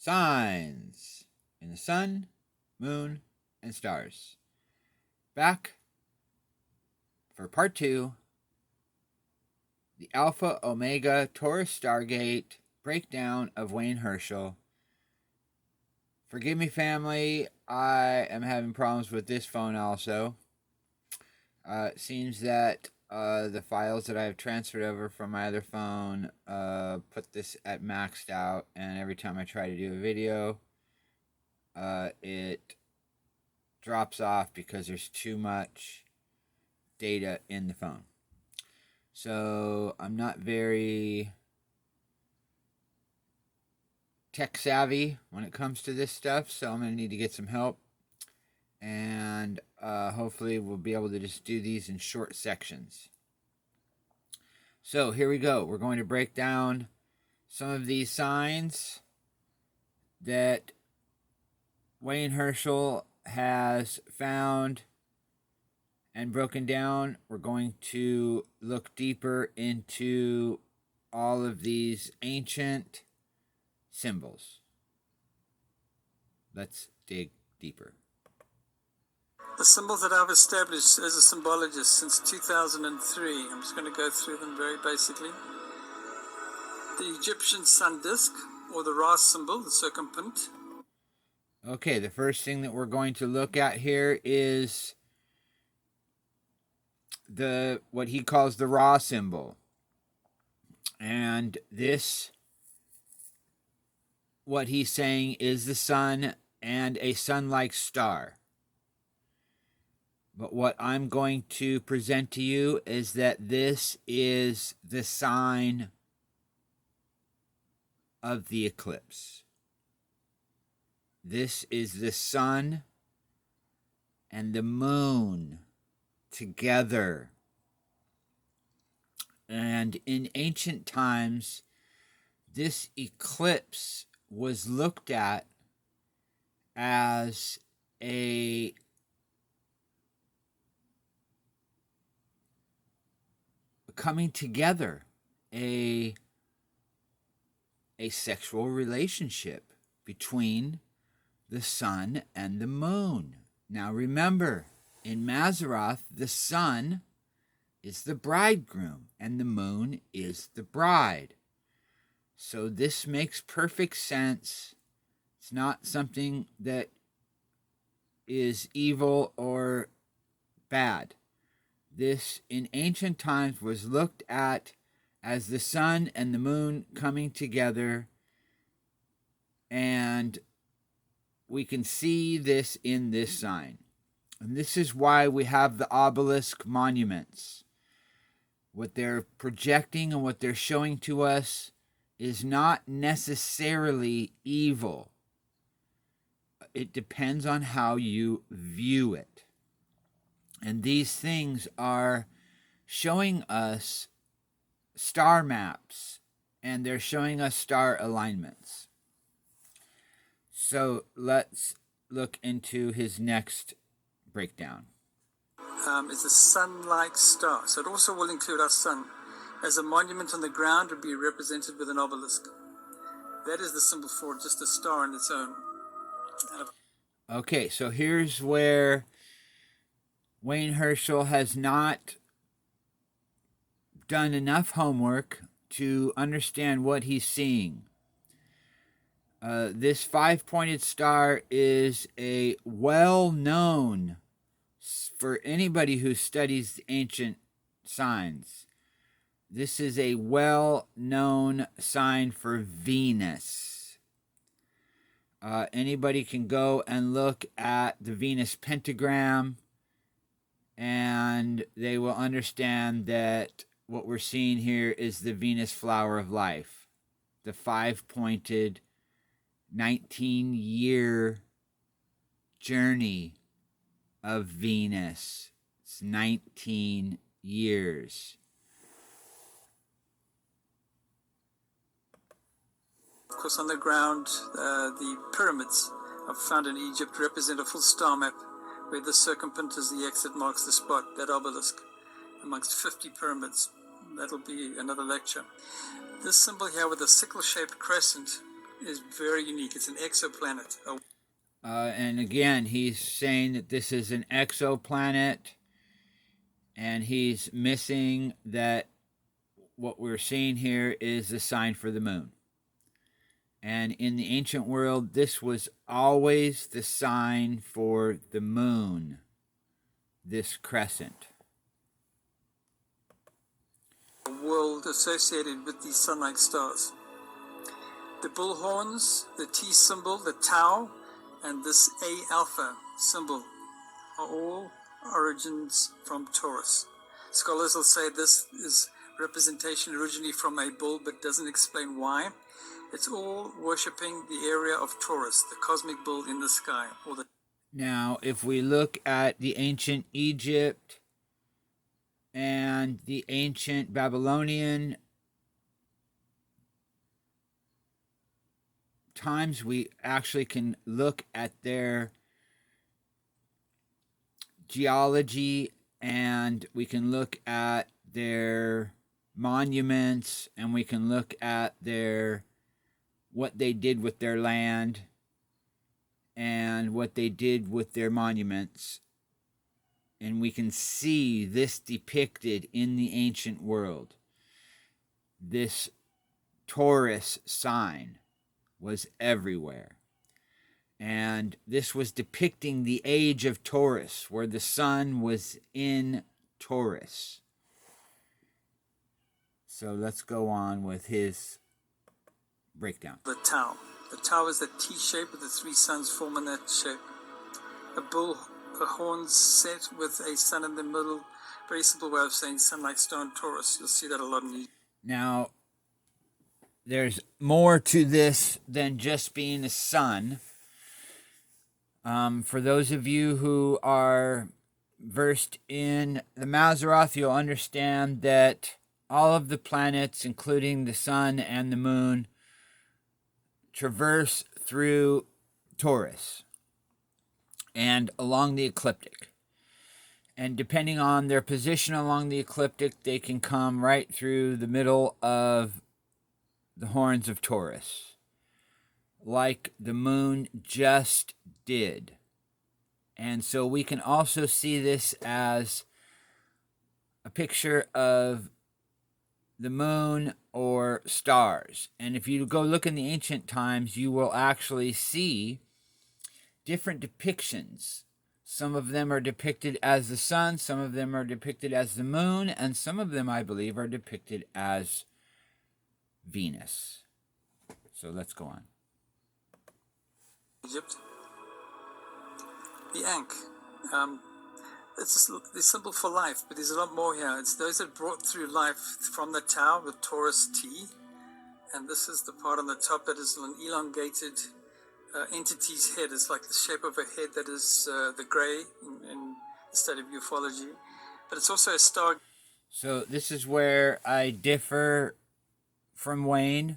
Signs in the sun, moon, and stars. Back for part 2, the Alpha Omega Taurus Stargate breakdown of Wayne Herschel. Forgive me, family, I am having problems with this phone also. It seems that the files that I have transferred over from my other phone put this at maxed out, and every time I try to do a video, it drops off because there's too much data in the phone. So I'm not very tech savvy when it comes to this stuff, so I'm going to need to get some help. And hopefully we'll be able to just do these in short sections. So here we go. We're going to break down some of these signs that Wayne Herschel has found and broken down. We're going to look deeper into all of these ancient symbols. Let's dig deeper. The symbols that I've established as a symbologist since 2003, I'm just going to go through them very basically. The Egyptian sun disk, or the Ra symbol, the circumpoint. Okay, the first thing that we're going to look at here is what he calls the Ra symbol. And this, what he's saying, is the sun and a sun-like star. But what I'm going to present to you is that this is the sign of the eclipse. This is the sun and the moon together. And in ancient times, this eclipse was looked at as a coming together, a sexual relationship between the sun and the moon. Now remember, in Mazzaroth, the sun is the bridegroom and the moon is the bride. So this makes perfect sense. It's not something that is evil or bad. This, in ancient times, was looked at as the sun and the moon coming together, and we can see this in this sign. And this is why we have the obelisk monuments. What they're projecting and what they're showing to us is not necessarily evil. It depends on how you view it. And these things are showing us star maps, and they're showing us star alignments. So let's look into his next breakdown. Is a sun-like star. So it also will include our sun. As a monument on the ground would be represented with an obelisk. That is the symbol for just a star on its own. Okay, so here's where Wayne Herschel has not done enough homework to understand what he's seeing. This five-pointed star is a well-known, for anybody who studies ancient signs, this is a well-known sign for Venus. Anybody can go and look at the Venus pentagram, and they will understand that what we're seeing here is the Venus flower of life, the five-pointed 19-year journey of Venus. It's 19 years. Of course, on the ground, the pyramids I've found in Egypt represent a full star map, where the circumpoint is the X that marks the spot, that obelisk, amongst 50 pyramids. That'll be another lecture. This symbol here with a sickle-shaped crescent is very unique. It's an exoplanet. And again, he's saying that this is an exoplanet, and he's missing that what we're seeing here is the sign for the moon. And in the ancient world, this was always the sign for the moon, this crescent. A world associated with these sun-like stars. The bullhorns, the T symbol, the tau, and this A alpha symbol are all origins from Taurus. Scholars will say this is representation originally from a bull, but doesn't explain why. It's all worshipping the area of Taurus, the cosmic bull in the sky. Now, if we look at the ancient Egypt and the ancient Babylonian times, we actually can look at their geology, and we can look at their monuments, and we can look at their what they did with their land and what they did with their monuments, and we can see this depicted in the ancient world. This Taurus sign was everywhere. And this was depicting the age of Taurus, where the sun was in Taurus. So let's go on with his breakdown. The tau. The tau is the T shape with the three suns forming that shape. A horn set with a sun in the middle. Very simple way of saying sun-like star in Taurus. You'll see that a lot in the... Now, there's more to this than just being a sun. For those of you who are versed in the Mazzaroth, you'll understand that all of the planets, including the sun and the moon, traverse through Taurus and along the ecliptic. And depending on their position along the ecliptic, they can come right through the middle of the horns of Taurus, like the moon just did. And so we can also see this as a picture of the moon or stars. And if you go look in the ancient times, you will actually see different depictions. Some of them are depicted as the sun, some of them are depicted as the moon, and some of them, I believe, are depicted as Venus. So let's go on. Egypt. The Ankh. It's the symbol for life, but there's a lot more here. It's those that brought through life from the Tau, the Taurus T. And this is the part on the top that is an elongated entity's head. It's like the shape of a head that is the gray in the study of ufology. But it's also a star. So this is where I differ from Wayne.